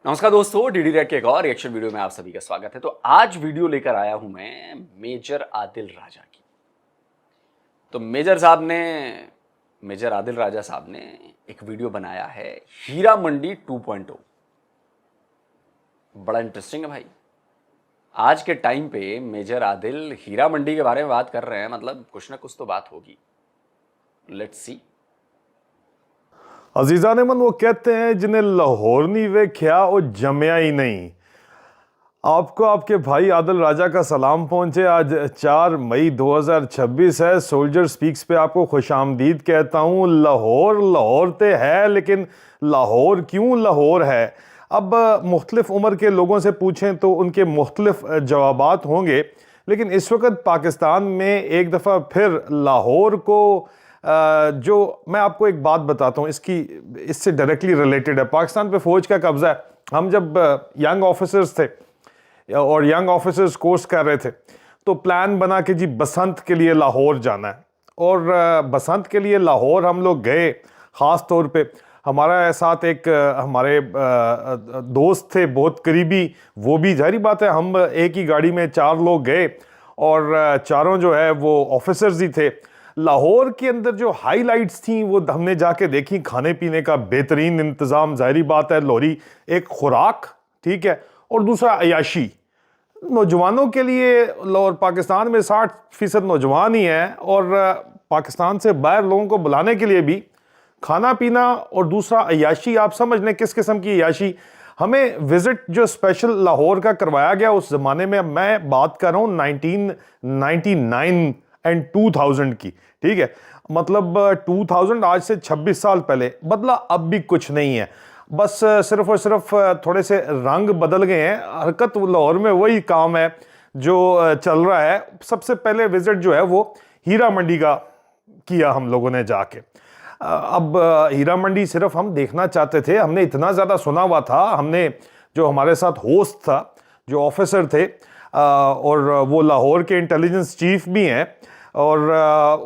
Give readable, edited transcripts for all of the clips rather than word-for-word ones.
नमस्कार दोस्तों, DD red के एक और रिएक्शन वीडियो में आप सभी का स्वागत है। तो आज वीडियो लेकर आया हूं मैं मेजर आदिल राजा की। तो मेजर आदिल राजा साहब ने एक वीडियो बनाया है हीरा मंडी 2.0। बड़ा इंटरेस्टिंग है भाई। आज के टाइम पे मेजर आदिल हीरा मंडी के बारे में बात कर रहे हैं, मतलब कुछ ना कुछ तो बात होगी। Let's see. अजीजा ने मन वो कहते हैं जिन्हें लाहौर नहीं वेख्या वो जमया ही नहीं। आपको आपके भाई आदिल राजा का सलाम पहुंचे। आज 4 मई 2026 है। सोल्जर स्पीक्स पे आपको खुशामदीद कहता हूँ। लाहौर लाहौर ते है, लेकिन लाहौर क्यों लाहौर है? अब मुख्तलिफ उम्र के लोगों से पूछें तो उनके मुख्तलिफ जवाबात होंगे, लेकिन इस वक्त पाकिस्तान में एक दफ़ा फिर लाहौर को जो मैं आपको एक बात बताता हूँ, इससे डायरेक्टली रिलेटेड है। पाकिस्तान पे फौज का कब्जा है। हम जब यंग ऑफिसर्स थे और यंग ऑफिसर्स कोर्स कर रहे थे तो प्लान बना कि जी बसंत के लिए लाहौर जाना है। और बसंत के लिए लाहौर हम लोग गए। ख़ास तौर पे हमारा साथ एक हमारे दोस्त थे बहुत करीबी, वो भी जाहिर बात है हम एक ही गाड़ी में 4 लोग गए और चारों जो है वो ऑफिसर्स ही थे। लाहौर के अंदर जो हाईलाइट्स थी वो हमने जाके देखी। खाने पीने का बेहतरीन इंतज़ाम, जाहिर बात है लोरी एक खुराक, ठीक है, और दूसरा अयाशी। नौजवानों के लिए और पाकिस्तान में 60% नौजवान ही हैं, और पाकिस्तान से बाहर लोगों को बुलाने के लिए भी खाना पीना और दूसरा अयाशी। आप समझ लें किस किस्म की अयाशी। हमें विजिट जो स्पेशल लाहौर का करवाया गया उस ज़माने में, मैं बात कर रहा हूँ 1999 एंड 2000 की, ठीक है। मतलब 2000 आज से 26 साल पहले। बदला अब भी कुछ नहीं है, बस सिर्फ और सिर्फ थोड़े से रंग बदल गए हैं। हरकत लाहौर में वही काम है जो चल रहा है। सबसे पहले विजिट जो है वो हीरा मंडी का किया हम लोगों ने जाके। अब हीरा मंडी सिर्फ हम देखना चाहते थे। हमने इतना ज़्यादा सुना हुआ था। हमने जो हमारे साथ होस्ट था, जो ऑफिसर थे, और वो लाहौर के इंटेलिजेंस चीफ भी हैं, और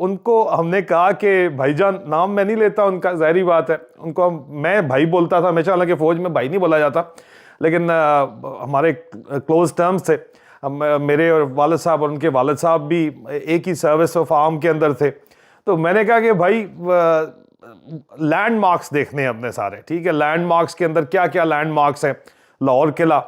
उनको हमने कहा कि भाईजान, नाम मैं नहीं लेता उनका, ज़ाहिरी बात है, उनको मैं भाई बोलता था हमेशा, हालांकि फ़ौज में भाई नहीं बोला जाता, लेकिन हमारे क्लोज टर्म्स थे। मेरे और वालिद साहब और उनके वालिद साहब भी एक ही सर्विस ऑफ आर्म के अंदर थे। तो मैंने कहा कि भाई लैंडमार्क्स देखने हैं अपने सारे, ठीक है। लैंडमार्क्स के अंदर क्या क्या लैंडमार्क्स हैं? लाहौर किला,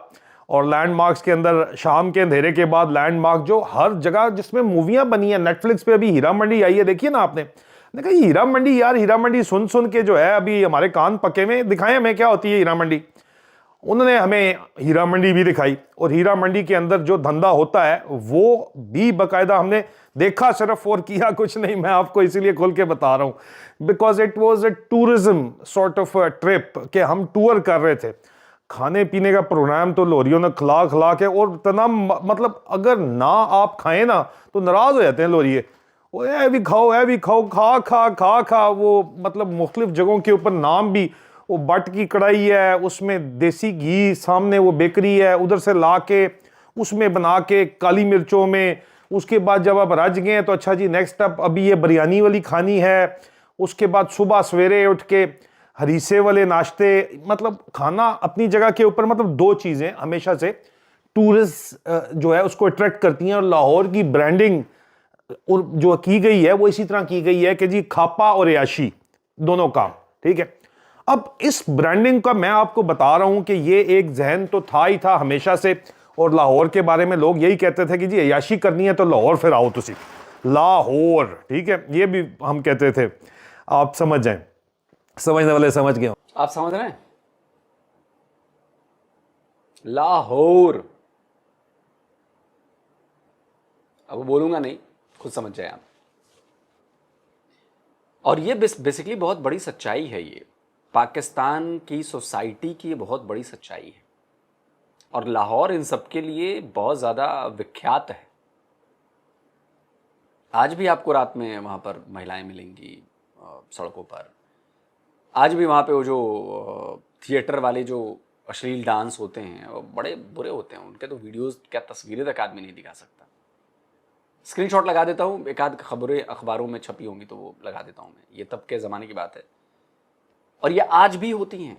और लैंडमार्क्स के अंदर शाम के अंधेरे के बाद लैंडमार्क जो हर जगह जिसमें मूवियां बनी है। नेटफ्लिक्स पे अभी हीरा मंडी आई है, देखिए ना आपने। मैंने कहा हीरा मंडी, यार हीरा मंडी सुन सुन के जो है अभी हमारे कान पके में। दिखाएं हमें क्या होती है हीरा मंडी। उन्होंने हमें हीरा मंडी भी दिखाई, और हीरा मंडी के अंदर जो धंधा होता है वो भी बाकायदा हमने देखा सिर्फ, और किया कुछ नहीं। मैं आपको इसीलिए खोल के बता रहा हूं, because it was a tourism sort of trip कि हम टूर कर रहे थे। खाने पीने का प्रोग्राम तो लोरियों ने खिला खिला के, और इतना मतलब अगर ना आप खाएं ना तो नाराज हो जाते हैं लोरिये। वो ए भी खाओ, ए भी खाओ, खा खा खा खा। वो मतलब मुख्तलिफ जगहों के ऊपर नाम भी, वो बट की कढ़ाई है, उसमें देसी घी, सामने वो बेकरी है, उधर से ला के उसमें बना के काली मिर्चों में। उसके बाद जब आप रज गए तो अच्छा जी नेक्स्ट अप अभी ये बिरयानी वाली खानी है। उसके बाद सुबह सवेरे उठ के हरीसे वाले नाश्ते। मतलब खाना अपनी जगह के ऊपर, मतलब 2 चीज़ें हमेशा से टूरिस्ट जो है उसको अट्रैक्ट करती हैं। और लाहौर की ब्रांडिंग और जो की गई है वो इसी तरह की गई है कि जी खापा और याशी दोनों काम, ठीक है। अब इस ब्रांडिंग का मैं आपको बता रहा हूं कि ये एक जहन तो था ही था हमेशा से, और लाहौर के बारे में लोग यही कहते थे कि जी अयाशी करनी है तो लाहौर फिर आओ तुसी लाहौर, ठीक है। ये भी हम कहते थे। आप समझ जाएं, समझने वाले समझ गए। आप समझ रहे हैं? लाहौर, अब बोलूंगा नहीं, खुद समझ जाए आप। और ये बेसिकली बहुत बड़ी सच्चाई है। ये पाकिस्तान की सोसाइटी की बहुत बड़ी सच्चाई है, और लाहौर इन सब के लिए बहुत ज़्यादा विख्यात है। आज भी आपको रात में वहाँ पर महिलाएं मिलेंगी सड़कों पर। आज भी वहाँ पे वो जो थिएटर वाले जो अश्लील डांस होते हैं वो बड़े बुरे होते हैं। उनके तो वीडियोस, क्या तस्वीरें तक आदमी नहीं दिखा सकता। स्क्रीनशॉट लगा देता हूँ, एक आध खबरें अखबारों में छपी होंगी तो वो लगा देता हूँ मैं। ये तब के ज़माने की बात है, और ये आज भी होती हैं।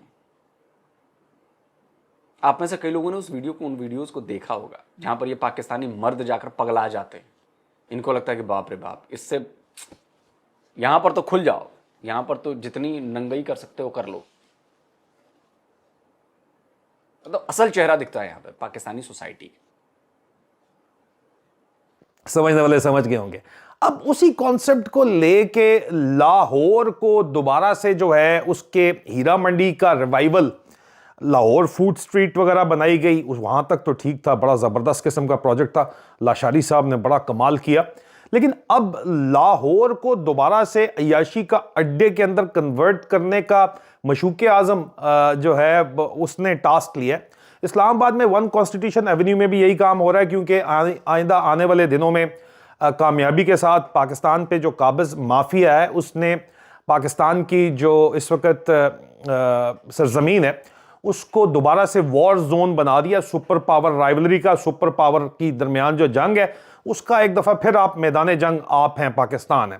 आप में से कई लोगों ने उस वीडियो को, उन वीडियोस को देखा होगा जहां पर ये पाकिस्तानी मर्द जाकर पगला जाते हैं। इनको लगता है कि बाप रे बाप, इससे यहां पर तो खुल जाओ, यहां पर तो जितनी नंगई कर सकते हो कर लो। तो असल चेहरा दिखता है यहां पर पाकिस्तानी सोसाइटी। समझने वाले समझ गए होंगे। अब उसी कॉन्सेप्ट को लेके लाहौर को दोबारा से जो है उसके हीरा मंडी का रिवाइवल, लाहौर फूड स्ट्रीट वगैरह बनाई गई, वहां तक तो ठीक था, बड़ा जबरदस्त किस्म का प्रोजेक्ट था, लाशारी साहब ने बड़ा कमाल किया। लेकिन अब लाहौर को दोबारा से अय्याशी का अड्डे के अंदर कन्वर्ट करने का मशूक आजम जो है उसने टास्क लिया है। इस्लामाबाद में वन कॉन्स्टिट्यूशन एवेन्यू में भी यही काम हो रहा है, क्योंकि आइंदा आने वाले दिनों में कामयाबी के साथ पाकिस्तान पे जो काबिज माफिया है उसने पाकिस्तान की जो इस वक्त सरजमीन है उसको दोबारा से वॉर जोन बना दिया। सुपर पावर राइवलरी का, सुपर पावर की दरमियान जो जंग है उसका एक दफ़ा फिर आप मैदान जंग आप हैं, पाकिस्तान है।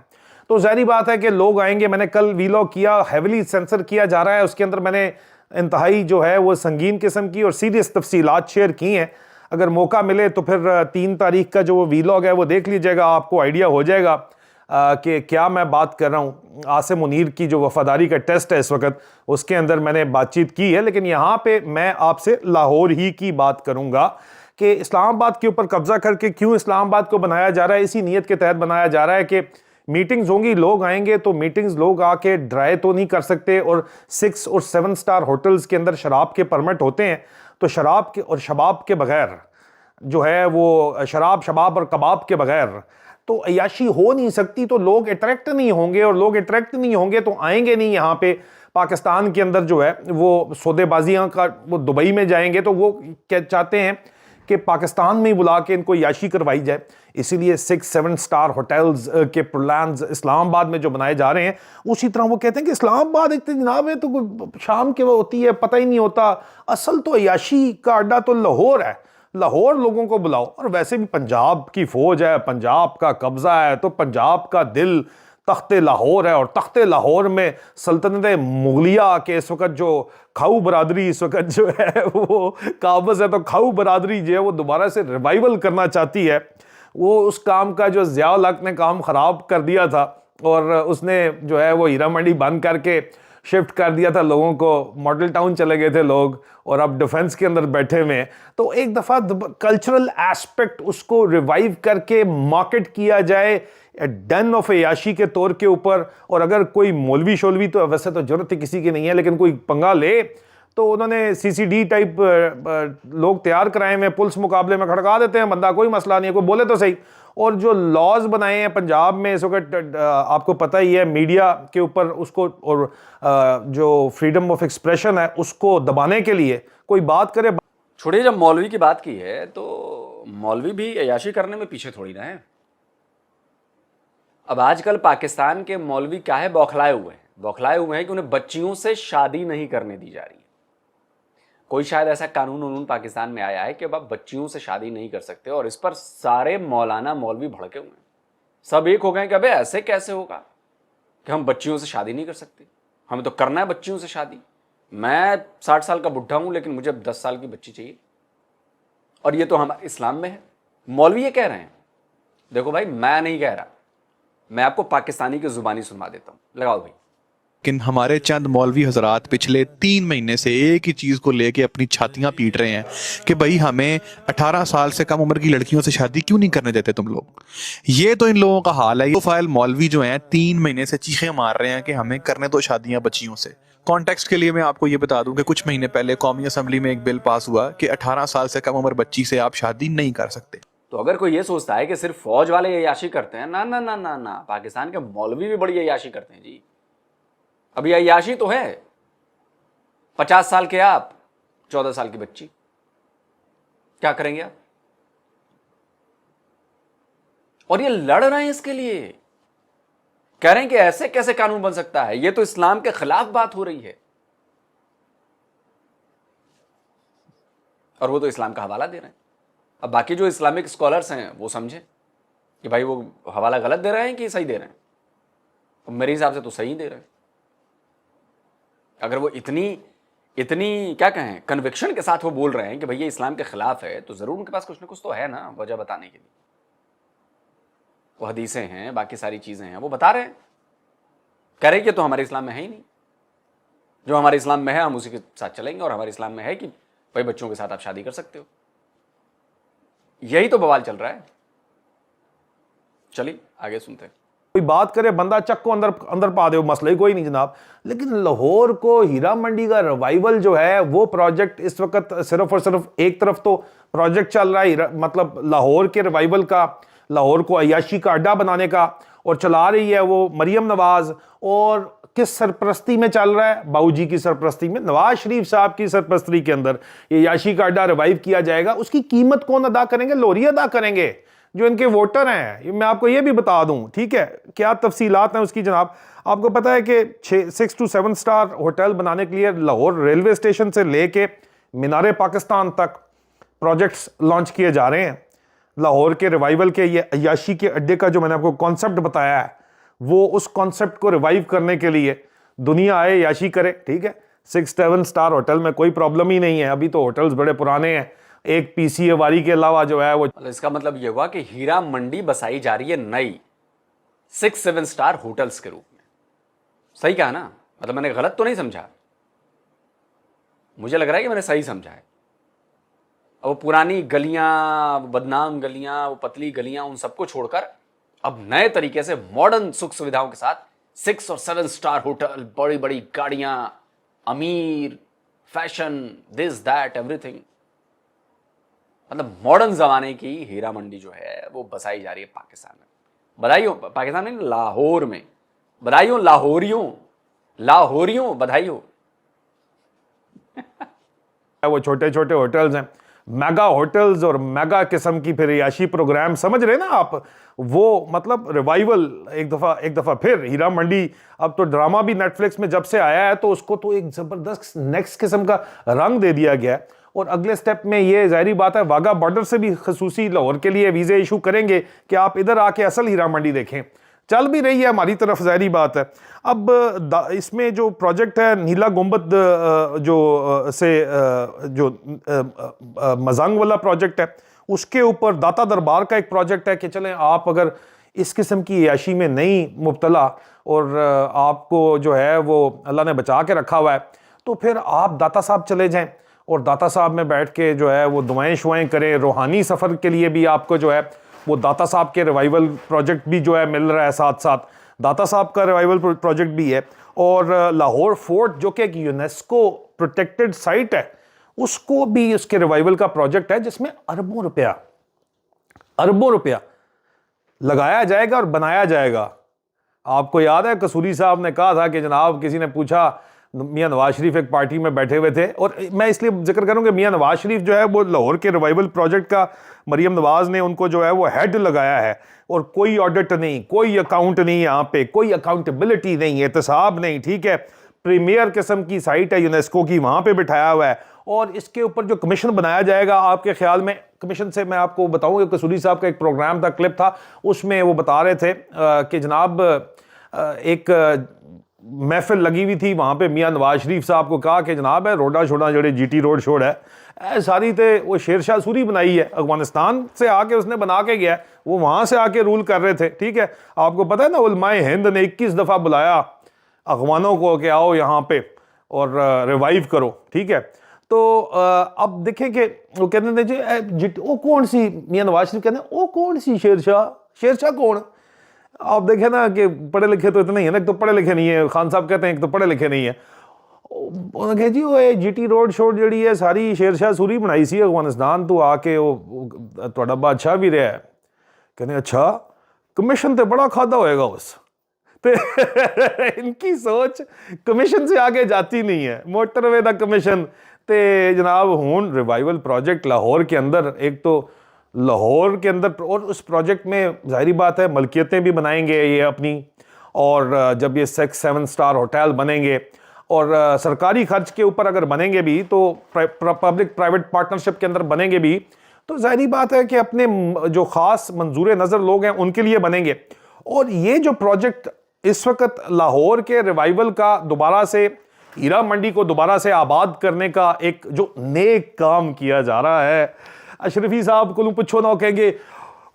तो ज़ाहिर बात है कि लोग आएंगे। मैंने कल वीलॉग किया, हैविली सेंसर किया जा रहा है, उसके अंदर मैंने इंतहाई जो है वो संगीन किस्म की और सीरियस तफसीलात शेयर की हैं। अगर मौका मिले तो फिर 3 तारीख का जो वो वीलॉग है वो देख लीजिएगा, आपको आइडिया हो जाएगा कि क्या मैं बात कर रहा हूँ। आसिम मुनीर की जो वफादारी का टेस्ट है इस वक्त, उसके अंदर मैंने बातचीत की है। लेकिन यहाँ पे मैं आपसे लाहौर ही की बात करूँगा कि इस्लामाबाद के ऊपर कब्जा करके क्यों इस्लामाबाद को बनाया जा रहा है। इसी नीयत के तहत बनाया जा रहा है कि मीटिंग्स होंगी, लोग आएंगे, तो मीटिंग्स लोग आके ड्राई तो नहीं कर सकते, और 6 और 7 स्टार होटल्स के अंदर शराब के परमिट होते हैं, तो शराब के और शबाब के बगैर जो है वो शराब शबाब और कबाब के बगैर तो अय्याशी हो नहीं सकती। तो लोग अट्रैक्ट नहीं होंगे, और लोग अट्रैक्ट नहीं होंगे तो आएंगे नहीं यहाँ पे। पाकिस्तान के अंदर जो है वो सौदेबाजियाँ का, वो दुबई में जाएंगे तो वो क्या चाहते हैं कि पाकिस्तान में ही बुला के इनको याशी करवाई जाए। इसीलिए 6-7 स्टार होटल्स के प्लान्स इस्लामाबाद में जो बनाए जा रहे हैं, उसी तरह वो कहते हैं कि इस्लामाबाद इतनी जनाब है तो शाम के वो होती है, पता ही नहीं होता। असल तो अय्याशी का अड्डा तो लाहौर है, लाहौर लोगों को बुलाओ। और वैसे भी पंजाब की फौज है, पंजाब का कब्जा है, तो पंजाब का दिल तख्ते लाहौर है, और तख्ते लाहौर में सल्तनत मुगलिया के इस वक्त जो खाऊ बरादरी इस वक्त जो है वो काबिज है, तो खाऊ बरादरी जो है वो दोबारा से रिवाइवल करना चाहती है। वो उस काम का जो ज़ियाउल हक ने काम ख़राब कर दिया था, और उसने जो है वो हीरा मंडी बंद करके शिफ्ट कर दिया था लोगों को, मॉडल टाउन चले गए थे लोग, और अब डिफेंस के अंदर बैठे हुए। तो एक दफ़ा कल्चरल एस्पेक्ट उसको रिवाइव करके मार्केट किया जाए डन ऑफ अय्याशी के तौर के ऊपर। और अगर कोई मौलवी शोलवी, तो वैसे तो जरूरत ही किसी की नहीं है, लेकिन कोई पंगा ले तो उन्होंने CCD टाइप लोग तैयार कराए हुए, पुलिस मुकाबले में खड़का देते हैं बंदा, कोई मसला नहीं है, कोई बोले तो सही। और जो लॉज बनाए हैं पंजाब में इस वक्त, आपको पता ही है, मीडिया के ऊपर उसको, और जो फ्रीडम ऑफ एक्सप्रेशन है उसको दबाने के लिए कोई बात करे। छोड़िए, जब मौलवी की बात की है तो मौलवी भी अय्याशी करने में पीछे थोड़ी ना है। अब आजकल पाकिस्तान के मौलवी क्या है, बौखलाए हुए हैं कि उन्हें बच्चियों से शादी नहीं करने दी जा रही है। कोई शायद ऐसा कानून पाकिस्तान में आया है कि अब आप बच्चियों से शादी नहीं कर सकते, और इस पर सारे मौलाना मौलवी भड़के हुए हैं। सब एक हो गए कि अबे ऐसे कैसे होगा कि हम बच्चियों से शादी नहीं कर सकते, हमें तो करना है बच्चियों से शादी। मैं 60 साल का बुढ़ा हूं, लेकिन मुझे 10 साल की बच्ची चाहिए, और ये तो हमारे इस्लाम में है। मौलवी ये कह रहे हैं। देखो भाई, मैं नहीं कह रहा, मैं आपको पाकिस्तानी की जुबानी सुनवा देता हूं, लगाओ भाई। लेकिन हमारे चंद मौलवी हजरात पिछले 3 महीने से एक ही चीज़ को लेके अपनी छातियां पीट रहे हैं कि भाई हमें 18 साल से कम उम्र की लड़कियों से शादी क्यों नहीं करने देते तुम लोग। ये तो इन लोगों का हाल है। ये फाइल मौलवी जो हैं 3 महीने से चीखें मार रहे हैं कि हमें करने दो शादियां बच्चियों से। कॉन्टेक्स्ट के लिए मैं आपको ये बता दूं कि कुछ महीने पहले कौमी असम्बली में एक बिल पास हुआ कि 18 साल से कम उम्र बच्ची से आप शादी नहीं कर सकते। तो अगर कोई ये सोचता है कि सिर्फ फौज वाले अय्याशी करते हैं, ना ना ना ना ना, पाकिस्तान के मौलवी भी बड़ी अय्याशी करते हैं जी। अभी अय्याशी तो है, 50 साल के आप, 14 साल की बच्ची, क्या करेंगे आप? और ये लड़ रहे हैं इसके लिए, कह रहे हैं कि ऐसे कैसे कानून बन सकता है, ये तो इस्लाम के खिलाफ बात हो रही है। और वो तो इस्लाम का हवाला दे रहे हैं। अब बाकी जो इस्लामिक स्कॉलर्स हैं वो समझे कि भाई वो हवाला गलत दे रहे हैं कि सही दे रहे हैं। अब मेरे हिसाब से तो सही दे रहे हैं। अगर वो इतनी इतनी क्या कहें कन्विक्शन के साथ वो बोल रहे हैं कि भैया इस्लाम के खिलाफ है, तो ज़रूर उनके पास कुछ ना कुछ तो है ना वजह बताने के लिए। वो हदीसें हैं, बाकी सारी चीज़ें हैं, वो बता रहे हैं, कह रहे कि तो हमारे इस्लाम में है ही नहीं, जो हमारे इस्लाम में है हम उसी के साथ चलेंगे, और हमारे इस्लाम में है कि भाई बच्चों के साथ आप शादी कर सकते हो। यही तो बवाल चल रहा है। चलिए आगे सुनते हैं। कोई बात करे बंदा चक को अंदर अंदर पा दे, वो मसला ही कोई नहीं जनाब। लेकिन लाहौर को हीरा मंडी का रिवाइवल जो है वो प्रोजेक्ट इस वक्त सिर्फ और सिर्फ एक तरफ तो प्रोजेक्ट चल रहा है, मतलब लाहौर के रिवाइवल का, लाहौर को अयाशी का अड्डा बनाने का, और चला रही है वो मरियम नवाज। और किस सरप्रस्ती में चल रहा है? बाबूजी की सरप्रस्ती में, नवाज शरीफ साहब की सरप्रस्ती के अंदर ये याशी का अड्डा रिवाइव किया जाएगा। उसकी कीमत कौन अदा करेंगे? लोरी अदा करेंगे जो इनके वोटर हैं। मैं आपको ये भी बता दूं, ठीक है, क्या तफसीलात हैं उसकी जनाब। आपको पता है कि 6 to 7 स्टार होटल बनाने के लिए लाहौर रेलवे स्टेशन से लेके मीनारे पाकिस्तान तक प्रोजेक्ट्स लॉन्च किए जा रहे हैं। लाहौर के रिवाइवल के ये अयाशी के अड्डे का जो मैंने आपको कॉन्सेप्ट बताया है, वो उस कॉन्सेप्ट को रिवाइव करने के लिए दुनिया आए, याशी करे, ठीक है। 6-7 स्टार होटल में कोई प्रॉब्लम ही नहीं है। अभी तो होटल्स बड़े पुराने हैं, एक पीसीए वारी के अलावा जो है वो। इसका मतलब ये हुआ कि हीरा मंडी बसाई जा रही है नई 6-7 स्टार होटल्स के रूप में। सही कहा ना? मतलब मैंने गलत तो नहीं समझा? मुझे लग रहा है कि मैंने सही समझा है। वो पुरानी गलियां, बदनाम गलियां, वो पतली गलियां, उन सबको छोड़कर अब नए तरीके से मॉडर्न सुख सुविधाओं के साथ 6 और 7 स्टार होटल, बड़ी बड़ी गाड़ियां, अमीर, फैशन, दिस दैट एवरीथिंग। मतलब मॉडर्न जमाने की हीरा मंडी जो है वो बसाई जा रही है पाकिस्तान में। बधाई हो पाकिस्तान में, लाहौर में। बधाई हो लाहौरियों, लाहौरियों बधाई हो। वो छोटे छोटे होटल्स हैं, मेगा होटल्स और मेगा किस्म की फिर याशी प्रोग्राम, समझ रहे ना आप? वो मतलब रिवाइवल एक दफा फिर हीरा मंडी। अब तो ड्रामा भी नेटफ्लिक्स में जब से आया है तो उसको तो एक जबरदस्त नेक्स्ट किस्म का रंग दे दिया गया है। और अगले स्टेप में ये जाहिर बात है वाघा बॉर्डर से भी खसूसी लाहौर के लिए वीजे इशू करेंगे कि आप इधर आके असल हीरा मंडी देखें। चल भी रही है हमारी तरफ, जाहिर बात है। अब इसमें जो प्रोजेक्ट है नीला गुंबद जो मजांग वाला प्रोजेक्ट है, उसके ऊपर दाता दरबार का एक प्रोजेक्ट है कि चलें आप अगर इस किस्म की याशी में नहीं मुब्तला और आपको जो है वो अल्लाह ने बचा के रखा हुआ है, तो फिर आप दाता साहब चले जाएं और दाता साहब में बैठ के जो है वो दुआएं शुआएं करें। रूहानी सफ़र के लिए भी आपको जो है वो दाता साहब के रिवाइवल प्रोजेक्ट भी जो है मिल रहा है, साथ साथ दाता साहब का रिवाइवल प्रोजेक्ट भी है। और लाहौर फोर्ट जो कि एक यूनेस्को प्रोटेक्टेड साइट है, उसको भी उसके रिवाइवल का प्रोजेक्ट है जिसमें अरबों रुपया लगाया जाएगा और बनाया जाएगा। आपको याद है कसूरी साहब ने कहा था कि जनाब, किसी ने पूछा, मियां नवाज शरीफ एक पार्टी में बैठे हुए थे, और मैं इसलिए जिक्र करूं कि मियां नवाज शरीफ जो है वो लाहौर के रिवाइवल प्रोजेक्ट का मरियम नवाज ने उनको जो है वो हेड लगाया है, और कोई ऑडिट नहीं, कोई अकाउंट नहीं, यहाँ पे कोई अकाउंटेबिलिटी नहीं, एहतसाब नहीं, ठीक है। प्रीमियर किस्म की साइट है यूनेस्को की, वहां पे बिठाया हुआ है। और इसके ऊपर जो कमीशन बनाया जाएगा, आपके ख्याल में कमीशन से मैं आपको बताऊं कि कसूरी साहब का एक प्रोग्राम था, क्लिप था, उसमें वो बता रहे थे कि जनाब एक महफिल लगी हुई थी, वहाँ पे मियां नवाज शरीफ साहब को कहा कि जनाब है रोडा छोड़ा जड़े जीटी रोड छोड़ है सारी थे वो शेरशाह सूरी बनाई है, अफगानिस्तान से आके उसने बना के गया, वो वहाँ से आके रूल कर रहे थे, ठीक है। आपको पता है ना, उलमाए हिंद ने 21 दफ़ा बुलाया अफगानों को कि आओ यहाँ पे और रिवाइव करो, ठीक है। तो अब देखें कि वो कहते थे वो कौन सी, मियां नवाज शरीफ कहते हैं वो कौन सी शेरशाह कौन? आप देखें ना कि पढ़े लिखे तो इतने ही है ना, एक तो पढ़े लिखे नहीं है, खान साहब कहते हैं एक तो पढ़े लिखे नहीं है। उन्होंने कहा जी वो जीटी रोड शोड जड़ी है सारी शेरशाह सूरी बनाई सी अफगानिस्तान तो आके वो थोड़ा बादशाह भी रहा है। कहते अच्छा कमीशन तो बड़ा खादा होएगा उस ते इनकी सोच कमीशन से आगे जाती नहीं है, मोटरवे का कमीशन। ते जनाब हुन रिवाइवल प्रोजेक्ट लाहौर के अंदर, एक तो लाहौर के अंदर, और उस प्रोजेक्ट में जाहिर बात है मलकियतें भी बनाएंगे ये अपनी, और जब ये 6-7 स्टार होटल बनेंगे और सरकारी खर्च के ऊपर अगर बनेंगे भी तो पब्लिक प्राइवेट पार्टनरशिप के अंदर बनेंगे भी, तो जाहिर बात है कि अपने जो ख़ास मंजूर नज़र लोग हैं उनके लिए बनेंगे। और ये जो प्रोजेक्ट इस वक्त लाहौर के रिवाइवल का दोबारा से हीरा मंडी को दोबारा से आबाद करने का एक जो नेक काम किया जा रहा है, अशरफी साहब को पूछो ना, कहेंगे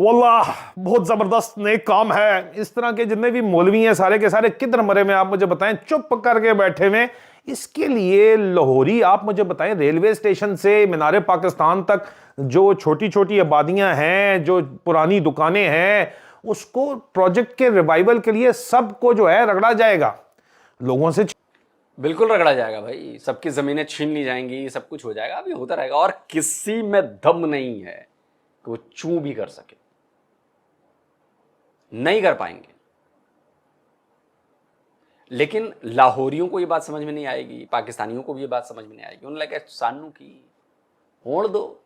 वल्लाह बहुत जबरदस्त नेक काम है। इस तरह के जितने भी मौलवी हैं सारे के सारे किधर मरे में, आप मुझे बताएं, चुप करके बैठे हुए। इसके लिए लाहौरी, आप मुझे बताएं, रेलवे स्टेशन से मीनारे पाकिस्तान तक जो छोटी छोटी आबादियां हैं, जो पुरानी दुकानें हैं, उसको प्रोजेक्ट के रिवाइवल के लिए सबको जो है रगड़ा जाएगा, लोगों से बिल्कुल रगड़ा जाएगा भाई, सबकी ज़मीनें छीन ली जाएंगी, सब कुछ हो जाएगा, अभी होता रहेगा। और किसी में दम नहीं है कि वो चूं भी कर सके, नहीं कर पाएंगे। लेकिन लाहौरियों को ये बात समझ में नहीं आएगी, पाकिस्तानियों को भी ये बात समझ में नहीं आएगी। उन्होंने लगा सानू की होड़ दो,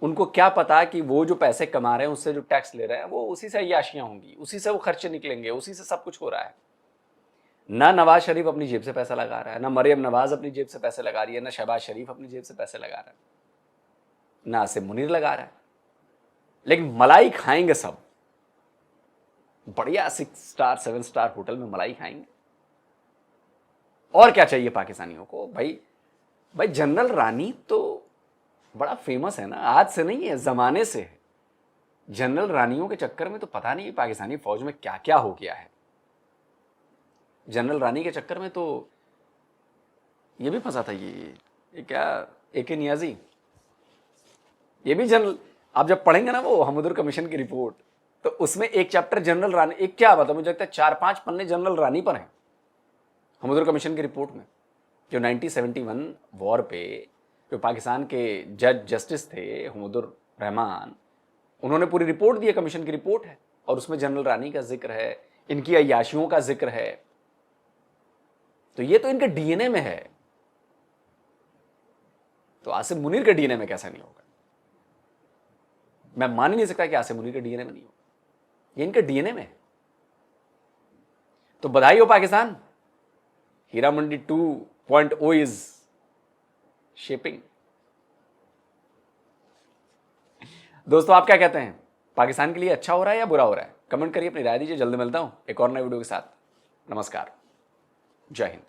उनको क्या पता कि वो जो पैसे कमा रहे हैं, उससे जो टैक्स ले रहे हैं, वो उसी से अय्याशियां होंगी, उसी से वो खर्चे निकलेंगे, उसी से सब कुछ हो रहा है। ना नवाज शरीफ अपनी जेब से पैसा लगा रहा है, ना मरियम नवाज अपनी जेब से पैसे लगा रही है, ना शहबाज शरीफ अपनी जेब से पैसे लगा रहा है, ना आसिम मुनीर लगा रहा है। लेकिन मलाई खाएंगे सब, बढ़िया 6 स्टार 7 स्टार होटल में मलाई खाएंगे। और क्या चाहिए पाकिस्तानियों को भाई जनरल रानी तो बड़ा फेमस है ना, आज से नहीं है, जमाने से है। जनरल रानियों के चक्कर में तो पता नहीं पाकिस्तानी फौज में क्या क्या हो गया है। जनरल रानी के चक्कर में तो ये भी फंसा था, ये क्या AK नियाजी, ये भी जनरल। आप जब पढ़ेंगे ना वो हमदुर कमीशन की रिपोर्ट, तो उसमें एक चैप्टर जनरल रानी, एक क्या बता, मुझे लगता है 4-5 पन्ने जनरल रानी पर हैं हमदुर कमीशन की रिपोर्ट में। जो 1971 वॉर पे जो पाकिस्तान के जज जस्टिस थे हमदुर रहमान, उन्होंने पूरी रिपोर्ट दी है, कमीशन की रिपोर्ट है, और उसमें जनरल रानी का जिक्र है, इनकी अय्याशियों का जिक्र है। तो ये तो इनके DNA में है, तो आसिम मुनीर के DNA में कैसा नहीं होगा? मैं मान ही नहीं सकता कि आसिम मुनीर के DNA में नहीं होगा, ये इनके DNA में है। तो बधाई हो पाकिस्तान, हीरा मंडी 2.0 इज शेपिंग। दोस्तों आप क्या कहते हैं, पाकिस्तान के लिए अच्छा हो रहा है या बुरा हो रहा है? कमेंट करिए, अपनी राय दीजिए। जल्दी मिलता हूं एक और नए वीडियो के साथ। नमस्कार, जय हिंद।